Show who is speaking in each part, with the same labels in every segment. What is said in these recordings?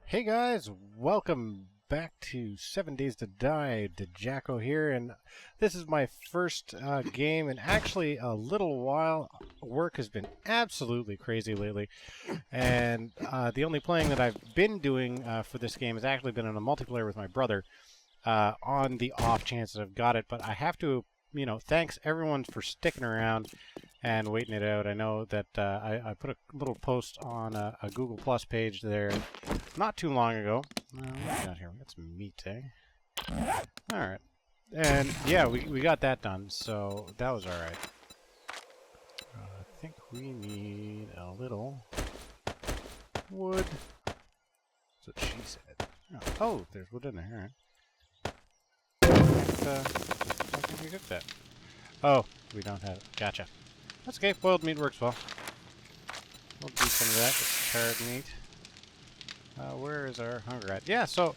Speaker 1: Hey guys, welcome back to 7 Days to Die. Dajakko here, and this is my first game in actually a little while. Work has been absolutely crazy lately, and the only playing that I've been doing for this game has actually been in a multiplayer with my brother on the off chance that I've got it, but I have to, thanks everyone for sticking around and waiting it out. I know that I put a little post on a Google Plus page there not too long ago. What do we got here? We got some meat, eh? Alright. And yeah, we got that done, so that was alright. I think we need a little wood. That's what she said. Oh, there's wood in there, alright. I think we get that. Oh, we don't have it. Gotcha. That's okay. Boiled meat works well. We'll do some of that. It's charred meat. Where is our hunger at? Yeah, so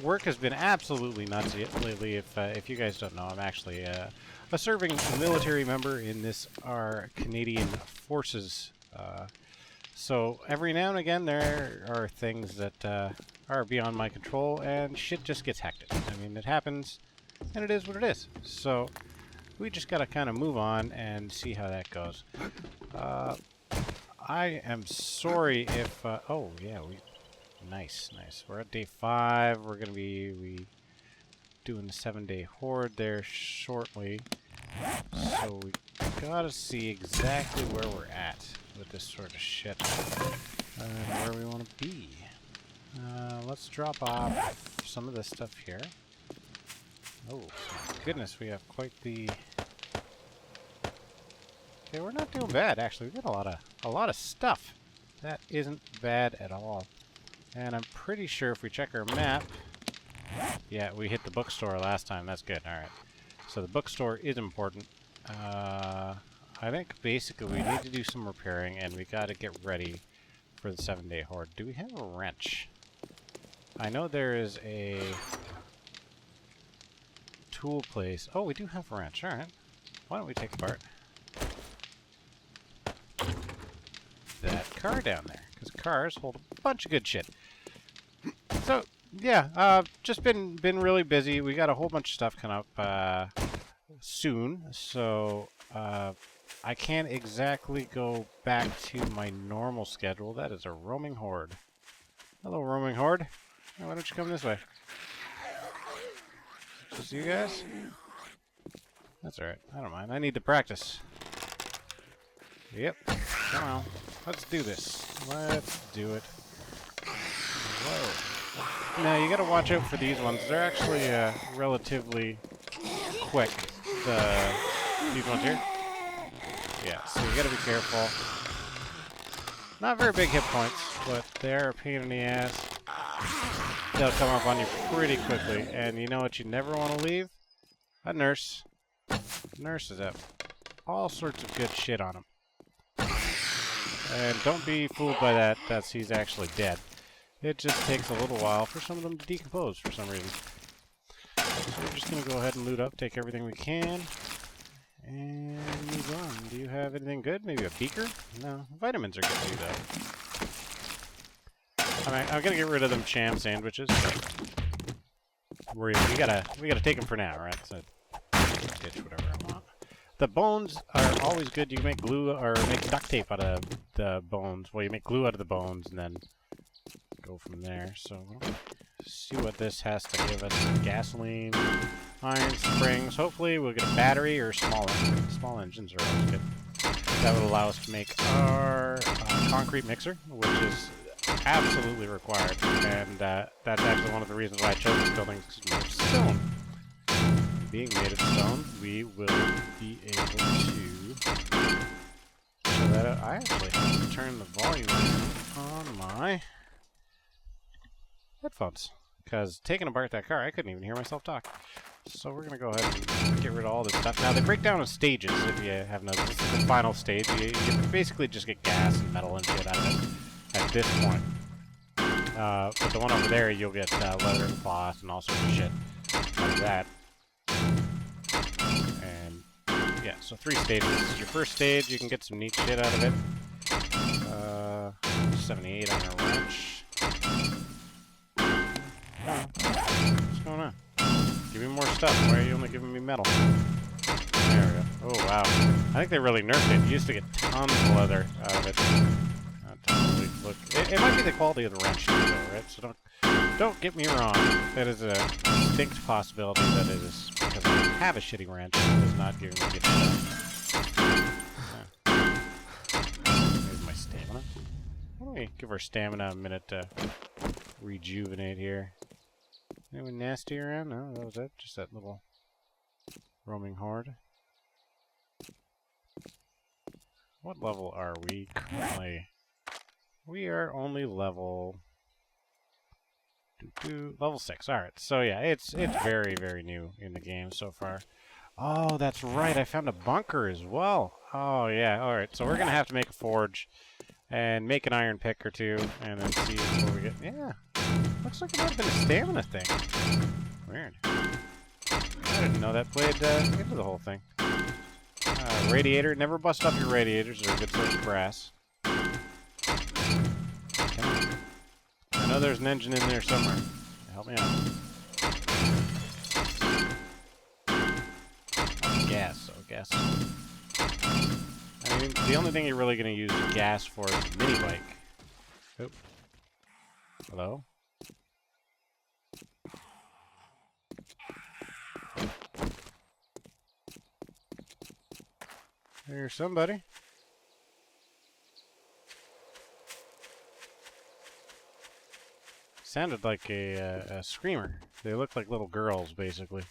Speaker 1: work has been absolutely nuts lately. If you guys don't know, I'm actually a serving military member in our Canadian forces. So every now and again there are things that are beyond my control, and shit just gets hectic. I mean, it happens, and it is what it is. So we just gotta kind of move on and see how that goes. I am sorry if, oh yeah, nice. We're at day 5, we're gonna be doing the 7-day horde there shortly. So we gotta see exactly where we're at with this sort of shit, and where we want to be. Let's drop off some of this stuff here. Oh, goodness, we have quite the... Okay, we're not doing bad, actually. We got a lot of stuff. That isn't bad at all. And I'm pretty sure if we check our map... Yeah, we hit the bookstore last time. That's good. Alright. So the bookstore is important. I think basically we need to do some repairing, and we gotta get ready for the 7-day horde. Do we have a wrench? I know there is a tool place. Oh, we do have a wrench. Alright. Why don't we take apart that car down there, because cars hold a bunch of good shit. So yeah, just been really busy. We got a whole bunch of stuff coming up soon, so I can't exactly go back to my normal schedule. That is a roaming horde. Hello, roaming horde. Hey, why don't you come this way? Just you guys? That's alright. I don't mind. I need to practice. Yep. Come on. Let's do this. Let's do it. Whoa. Now, you gotta watch out for these ones. They're actually relatively quick. These ones here. Yeah, so you gotta be careful. Not very big hit points, but they're a pain in the ass. They'll come up on you pretty quickly. And you know what you never want to leave? A nurse. Nurses have all sorts of good shit on them. And don't be fooled by that he's actually dead. It just takes a little while for some of them to decompose for some reason. So we're just going to go ahead and loot up, take everything we can, and move on. Do you have anything good? Maybe a beaker? No. Vitamins are good too, though. Alright, I'm going to get rid of them cham sandwiches. We gotta take them for now, right? So, ditch whatever I want. The bones are always good. You can make glue or make duct tape out of the bones. Well, you make glue out of the bones and then go from there. So, see what this has to give us. Gasoline, iron springs. Hopefully, we'll get a battery or small engine. Small engines are always good. That would allow us to make our concrete mixer, which is absolutely required. And that's actually one of the reasons why I chose this building. It's made of stone. Being made of stone, we will be able to show that out. I actually have to turn the volume on my headphones, because taking apart that car, I couldn't even hear myself talk. So we're going to go ahead and get rid of all this stuff. Now, they break down in stages, if you have noticed. This is the final stage. You basically just get gas and metal and shit out of it at this point. But the one over there, you'll get leather and cloth and all sorts of shit out of that. And yeah, so 3 stages. This is your first stage. You can get some neat shit out of it. 78 on our wrench. What's going on? Give me more stuff. Why are you only giving me metal? There we go. Oh, wow. I think they really nerfed it. You used to get tons of leather out of it. Totally look. It might be the quality of the wrench, though, right? So don't get me wrong. That is a distinct possibility that it is because I have a shitty wrench that is not giving me good stuff. Yeah. Here's my stamina. Why don't we give our stamina a minute to rejuvenate here? Anyone nasty around? No, that was it. Just that little roaming horde. What level are we currently? We are only level level 6. All right. So yeah, it's very, very new in the game so far. Oh, that's right. I found a bunker as well. Oh yeah. All right. So we're gonna have to make a forge and make an iron pick or two, and then see what we get. Yeah. Looks like it might have been a stamina thing. Weird. I didn't know that played into the whole thing. Radiator. Never bust up your radiators. They're a good source of brass. I know there's an engine in there somewhere. Help me out. Gas, so gas. I mean, the only thing you're really going to use gas for is a mini bike. Oh. Hello? There's somebody. Sounded like a screamer. They look like little girls, basically.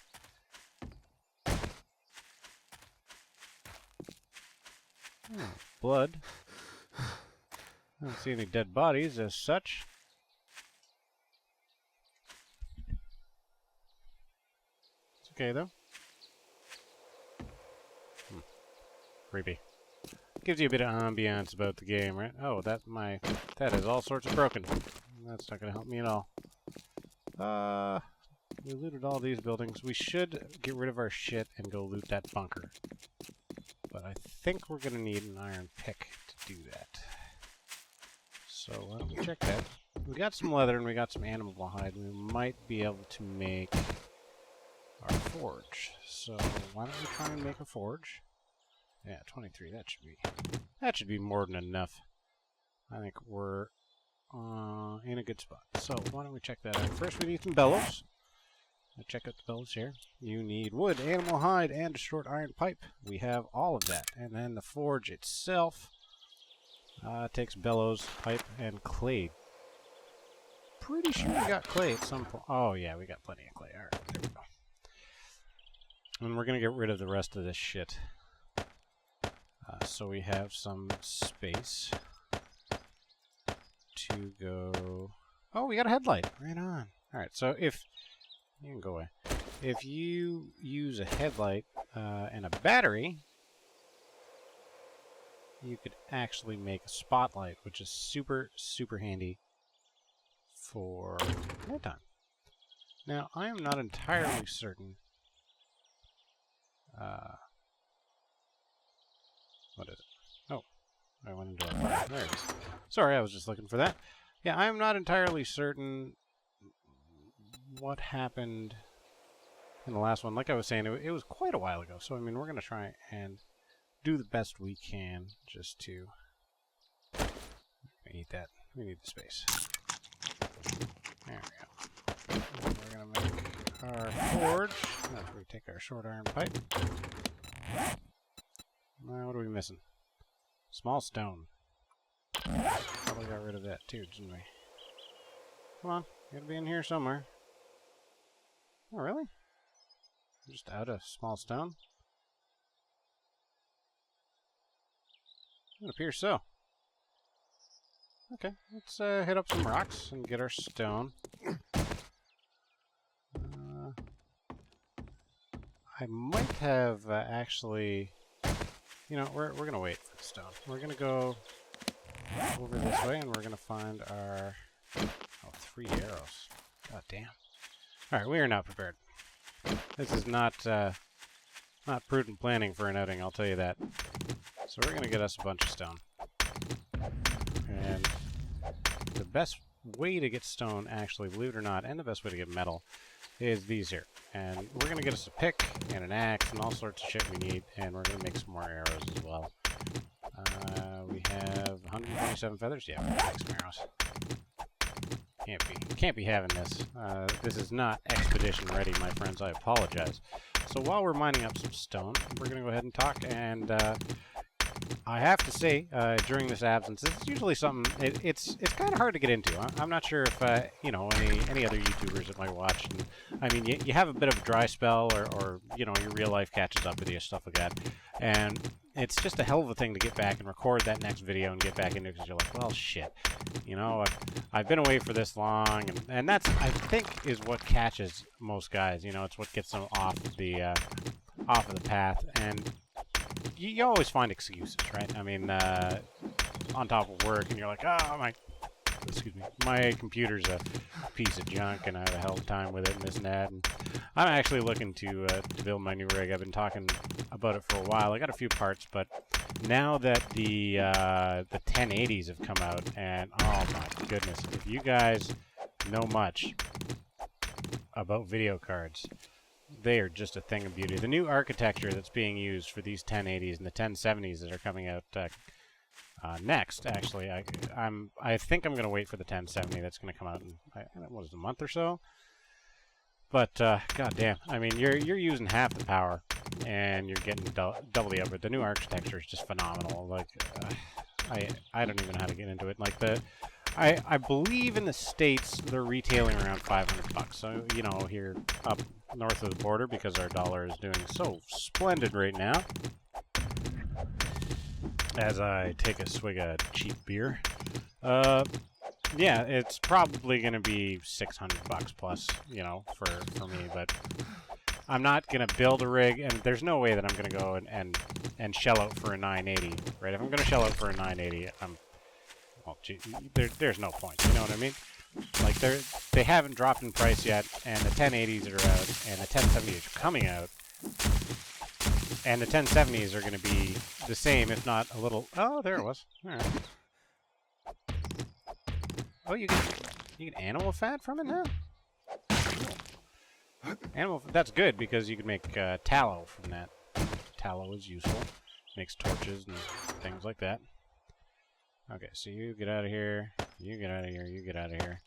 Speaker 1: Oh, blood. I don't see any dead bodies as such. It's okay, though. Creepy. Gives you a bit of ambiance about the game, right? Oh, that is all sorts of broken. That's not going to help me at all. We looted all these buildings. We should get rid of our shit and go loot that bunker. But I think we're going to need an iron pick to do that. So let me check that. We got some leather and we got some animal hide. We might be able to make our forge. So why don't we try and make a forge? Yeah, 23. That should be more than enough. I think we're in a good spot. So why don't we check that out? First, we need some bellows. I'll check out the bellows here. You need wood, animal hide, and a short iron pipe. We have all of that. And then the forge itself takes bellows, pipe, and clay. Pretty sure we got clay at some point. Oh yeah, we got plenty of clay. All right, there we go. And we're gonna get rid of the rest of this shit. So we have some space to go. Oh, we got a headlight. Right on. All right. So if you can go away, if you use a headlight and a battery, you could actually make a spotlight, which is super, super handy for nighttime. Now, I am not entirely certain. What is it? Oh, I went into a fire. There it is. Sorry, I was just looking for that. Yeah, I'm not entirely certain what happened in the last one. Like I was saying, it was quite a while ago. So, I mean, we're going to try and do the best we can just to eat that. We need the space. There we go. And we're going to make our forge. After we take our short iron pipe. What are we missing? Small stone. Probably got rid of that too, didn't we? Come on, gotta be in here somewhere. Oh, really? Just out of small stone? It appears so. Okay, let's hit up some rocks and get our stone. I might have actually... You know, we're going to wait for the stone. We're going to go over this way, and we're going to find our... Oh, 3 arrows. God damn. Alright, we are not prepared. This is not prudent planning for an outing, I'll tell you that. So we're going to get us a bunch of stone. And best way to get stone, actually, believe it or not, and the best way to get metal is these here. And we're going to get us a pick and an axe and all sorts of shit we need, and we're going to make some more arrows as well. We have 127 feathers. Yeah, we're going to make some arrows. Can't be having this. This is not expedition ready, my friends. I apologize. So while we're mining up some stone, we're going to go ahead and talk, and I have to say, during this absence, this is usually something, it's kind of hard to get into. I'm not sure if, you know, any other YouTubers that might watch. And, I mean, you have a bit of a dry spell, or, you know, your real life catches up with you, stuff like that. And it's just a hell of a thing to get back and record that next video and get back into it, because you're like, well, shit. You know, I've been away for this long, and that's, I think, is what catches most guys. You know, it's what gets them off of the path. And you always find excuses, right? I mean, on top of work, and you're like, oh, my computer's a piece of junk, and I have a hell of a time with it and this and that. And I'm actually looking to build my new rig. I've been talking about it for a while. I got a few parts, but now that the 1080s have come out, and oh my goodness, if you guys know much about video cards, they are just a thing of beauty. The new architecture that's being used for these 1080s and the 1070s that are coming out next, actually, I think I'm going to wait for the 1070 that's going to come out in, what is it, a month or so? But goddamn, I mean, you're using half the power, and you're getting double the output. The new architecture is just phenomenal. Like, I don't even know how to get into it. Like I believe in the States they're retailing around $500. So, you know, here up north of the border, because our dollar is doing so splendid right now. As I take a swig of cheap beer. Yeah, it's probably going to be $600 plus, you know, for me, but I'm not going to build a rig, and there's no way that I'm going to go and shell out for a 980, right? If I'm going to shell out for a 980, well, gee, there's no point, you know what I mean? Like, they haven't dropped in price yet, and the 1080s are out, and the 1070s are coming out, and the 1070s are going to be the same, if not a little... Oh, there it was. All right. Oh, you get animal fat from it now? Cool. That's good, because you can make tallow from that. Tallow is useful. Makes torches and things like that. Okay, so you get out of here. You get out of here. You get out of here.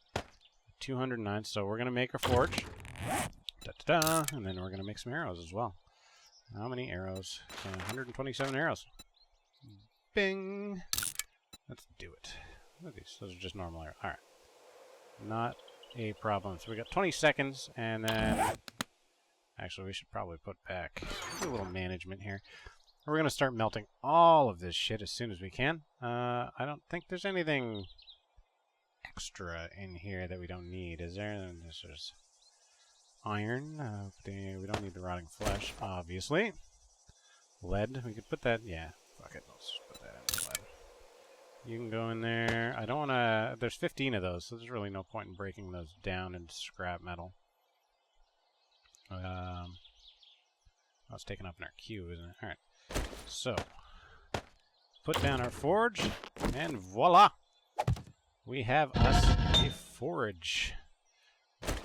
Speaker 1: 209. So we're going to make a forge. Da-da-da. And then we're going to make some arrows as well. How many arrows? 127 arrows. Bing! Let's do it. Look at these. Those are just normal arrows. Alright. Not a problem. So we got 20 seconds, and then... Actually, we should probably put back... do a little management here. We're going to start melting all of this shit as soon as we can. I don't think there's anything extra in here that we don't need, is there? There's iron. We don't need the rotting flesh, obviously. Lead. We could put that... Yeah. Fuck it. Let's put that in lead. You can go in there. I don't want to... There's 15 of those, so there's really no point in breaking those down into scrap metal. Oh, it's taken up in our queue, isn't it? Alright. So, put down our forge, and voila! We have us a forge.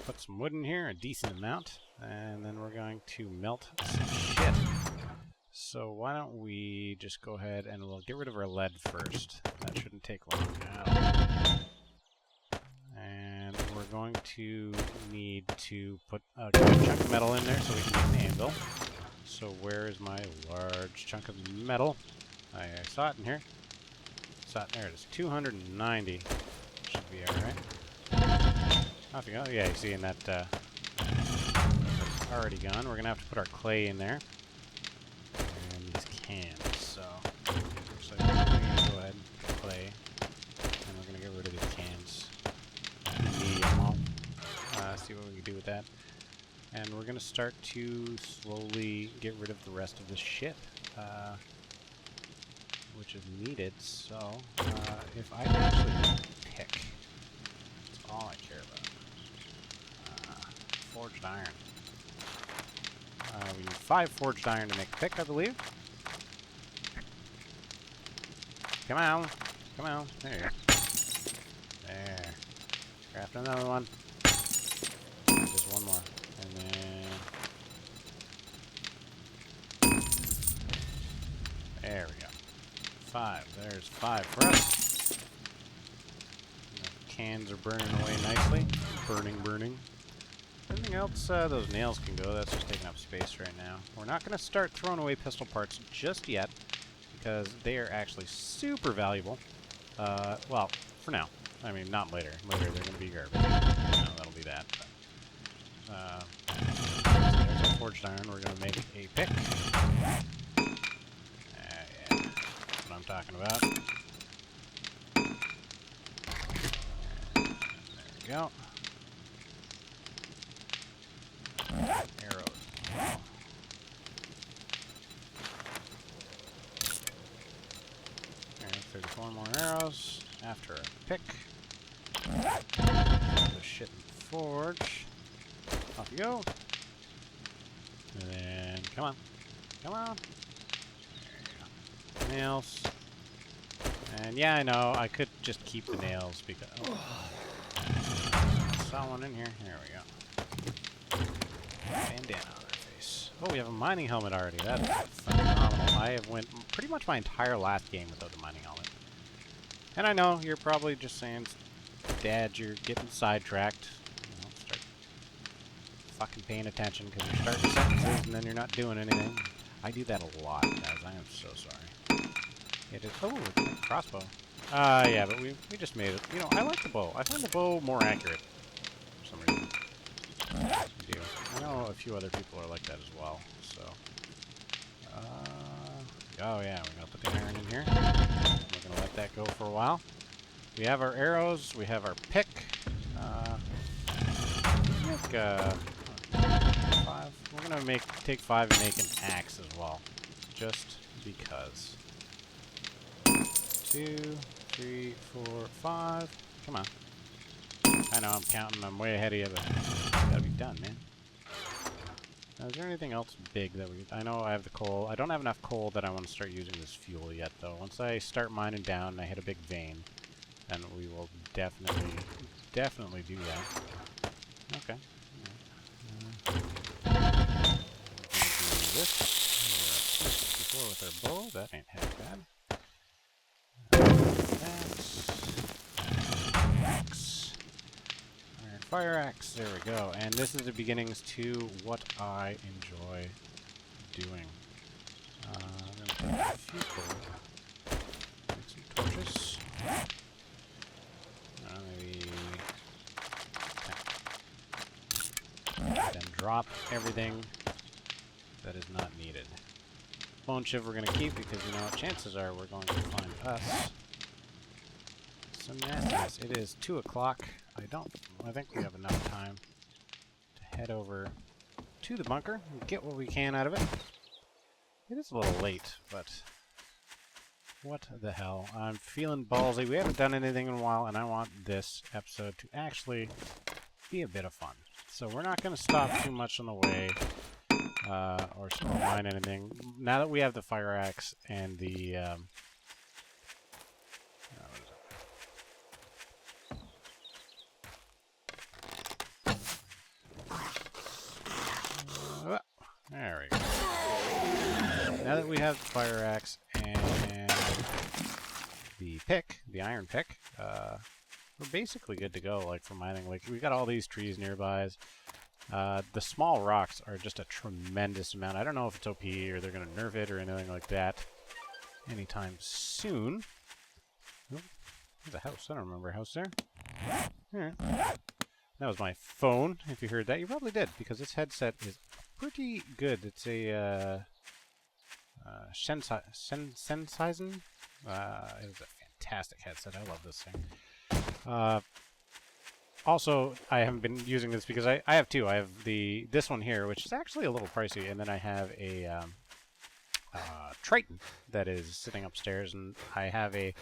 Speaker 1: Put some wood in here, a decent amount, and then we're going to melt some shit. So why don't we just go ahead and we'll get rid of our lead first. That shouldn't take long now. And we're going to need to put a good chunk of metal in there so we can make an anvil. So where is my large chunk of metal? I saw it in here. There it is. 290. Should be alright. Off you go. Yeah, you see in that it's already gone. We're gonna have to put our clay in there. And these cans. So actually we're gonna go ahead and put clay. And we're gonna get rid of these cans. See what we can do with that. And we're going to start to slowly get rid of the rest of this shit, which is needed. So, if I can actually pick, that's all I care about. Forged iron. We need 5 forged iron to make a pick, I believe. Come on. Come on. There you go. There. Craft another one. Just one more. And then... There we go. 5. There's 5 for us. And the cans are burning away nicely. Burning. Anything else? Those nails can go. That's just taking up space right now. We're not going to start throwing away pistol parts just yet, because they are actually super valuable. Well, for now. I mean, not later. Later they're going to be garbage. That'll be that. But, there's our forged iron. We're going to make a pick. Yeah, that's what I'm talking about. There we go. Arrows. Alright, 34 more arrows. After a pick. The shit in the forge. Off you go. And then, come on. Come on. There you go. Nails. And yeah, I know, I could just keep the nails because... Oh. Saw one in here. There we go. Bandana on their face. Oh, we have a mining helmet already. That's phenomenal. I have went pretty much my entire last game without the mining helmet. And I know you're probably just saying, Dad, you're getting sidetracked. You know, start fucking paying attention because you're starting sentences and then you're not doing anything. I do that a lot, guys. I am so sorry. It is. Oh, it's a crossbow. Yeah, but we just made it. You know, I like the bow. I find the bow more accurate for some reason. I do. I know a few other people are like that as well. So, oh yeah, we're gonna put the iron in here. We're gonna let that go for a while. We have our arrows. We have our pick. Make 5. We're gonna take 5 and make an axe as well, just because. 2, 3, 4, 5. Come on. I know I'm counting. I'm way ahead of you, but gotta be done, man. Now, is there anything else big that we... I know I have the coal. I don't have enough coal that I want to start using this fuel yet, though. Once I start mining down and I hit a big vein, then we will definitely do that. Okay. We're gonna do this. We're at 64 with our bow. That ain't half bad. Axe. Iron fire axe. There we go. And this is the beginnings to what I enjoy doing. I'm going to take a few coal. Make some torches. Maybe 10. Then drop everything that is not needed. Bone shiv we're going to keep because, you know, chances are we're going to find us some nastiness. It is 2 o'clock. I think we have enough time to head over to the bunker and get what we can out of it. It is a little late, but what the hell. I'm feeling ballsy. We haven't done anything in a while, and I want this episode to actually be a bit of fun. So we're not going to stop too much on the way. Or mine anything. Now that we have the fire axe and the there we go. Now that we have the fire axe and the pick, the iron pick, we're basically good to go. Like for mining, like we got all these trees nearby. The small rocks are just a tremendous amount. I don't know if it's OP or they're going to nerf it or anything like that anytime soon. Oh, there's a house. I don't remember a house there. Alright. That was my phone. If you heard that, you probably did, because this headset is pretty good. It's a Sennheiser. It is a fantastic headset. I love this thing. Also, I haven't been using this because I have two. I have this one here, which is actually a little pricey, and then I have a Triton that is sitting upstairs, and I have a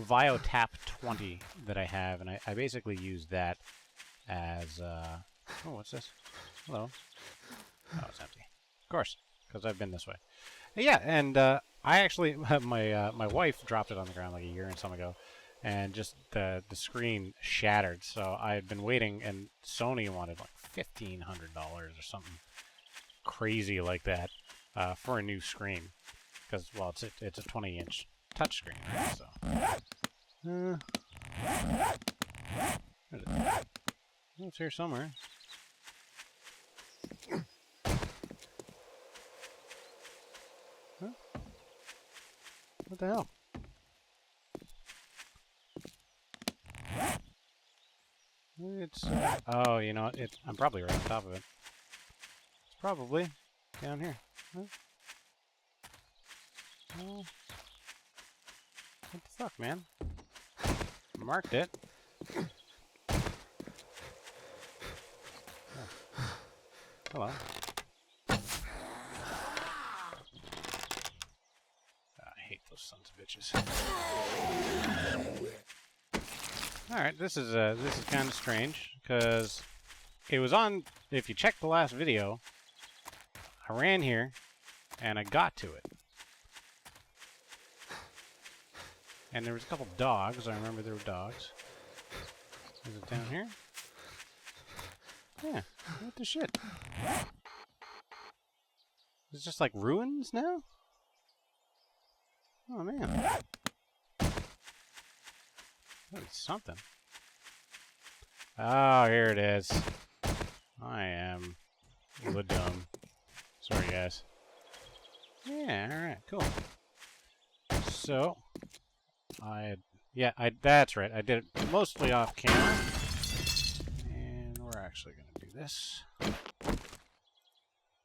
Speaker 1: VioTap 20 that I have, and I basically use that as oh, what's this? Hello. Oh, it's empty. Of course, because I've been this way. Yeah, and I actually my wife dropped it on the ground like a year and some ago. and just the screen shattered. So I had been waiting, and Sony wanted like $1,500 or something crazy like that for a new screen, because well, it's a 20-inch touchscreen, right? So it's here somewhere. Huh? What the hell? It's oh, you know, I'm probably right on top of it. It's probably down here. Huh? Oh. What the fuck, man? Marked it. Oh. Hello. I hate those sons of bitches. Alright, this is kind of strange, because it was on, if you check the last video, I ran here, and I got to it. And there was a couple dogs, I remember there were dogs. Is it down here? Yeah, what the shit? It's just like ruins now? Oh man. That is something. Oh, here it is. I am the dumb. Sorry, guys. Yeah, alright, cool. So, that's right. I did it mostly off camera. And we're actually going to do this.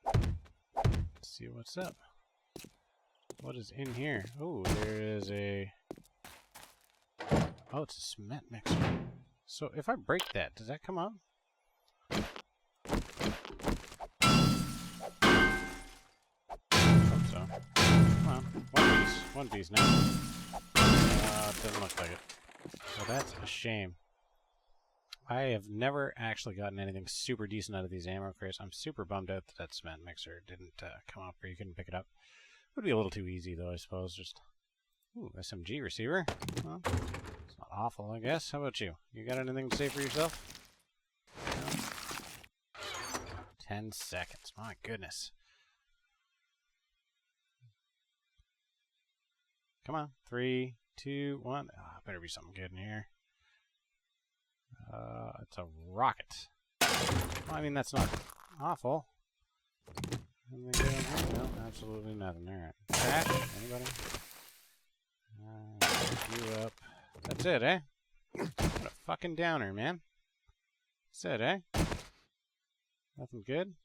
Speaker 1: Let's see what's up. What is in here? Oh, there is a... Oh, it's a cement mixer. So if I break that, does that come up? I hope so. Well, one piece now. It doesn't look like it. Well, that's a shame. I have never actually gotten anything super decent out of these ammo crates. I'm super bummed out that cement mixer didn't come up, or you couldn't pick it up. It would be a little too easy, though, I suppose. Just, ooh, SMG receiver. Well, it's not awful, I guess. How about you? You got anything to say for yourself? No? 10 seconds. My goodness. Come on. 3, 2, 1. Ah, better be something good in here. It's a rocket. Well, I mean, that's not awful. Anything good in here? No, absolutely nothing. Alright. Crash? Anybody? You up. That's it, eh? What a fucking downer, man. That's it, eh? Nothing good?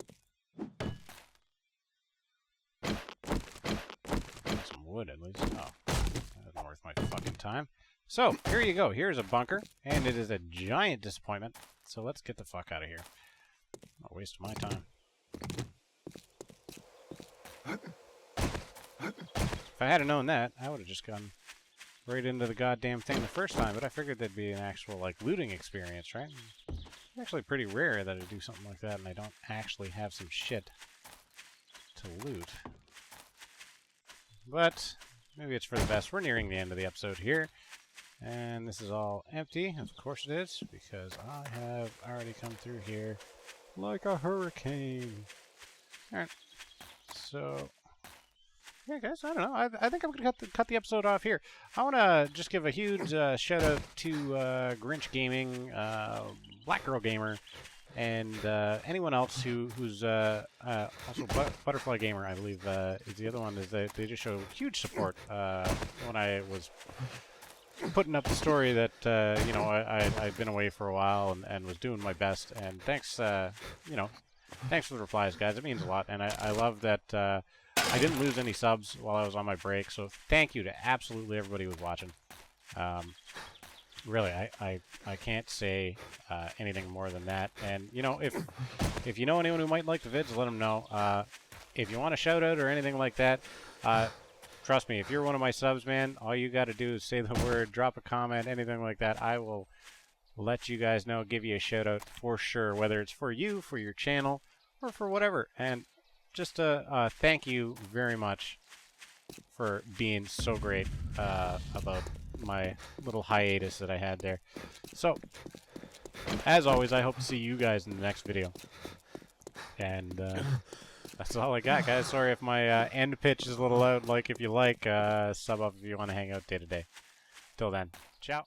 Speaker 1: Some wood, at least. Oh. That wasn't worth my fucking time. So, here you go. Here's a bunker, and it is a giant disappointment. So let's get the fuck out of here. Not wasting my time. If I had known that, I would have just gone right into the goddamn thing the first time, but I figured there'd be an actual, like, looting experience, right? It's actually pretty rare that I do something like that and I don't actually have some shit to loot. But maybe it's for the best. We're nearing the end of the episode here. And this is all empty. Of course it is, because I have already come through here like a hurricane. Alright. So, yeah, guys, I don't know. I think I'm going to cut the episode off here. I want to just give a huge shout out to Grinch Gaming, Black Girl Gamer, and anyone else who's also Butterfly Gamer, I believe, is the other one. Is they just show huge support when I was putting up the story that you know, I'd been away for a while and was doing my best. And thanks, you know, thanks for the replies, guys. It means a lot, and I love that I didn't lose any subs while I was on my break. So thank you to absolutely everybody who was watching. Really, I can't say anything more than that. And you know, if you know anyone who might like the vids, let them know. If you want a shout out or anything like that, trust me, if you're one of my subs, man, all you got to do is say the word, drop a comment, anything like that. I will let you guys know, give you a shout out for sure, whether it's for you, for your channel, or for whatever. And just thank you very much for being so great about my little hiatus that I had there. So, as always, I hope to see you guys in the next video. And that's all I got, guys. Sorry if my end pitch is a little loud. Like if you like, sub up if you want to hang out day to day. Till then, ciao.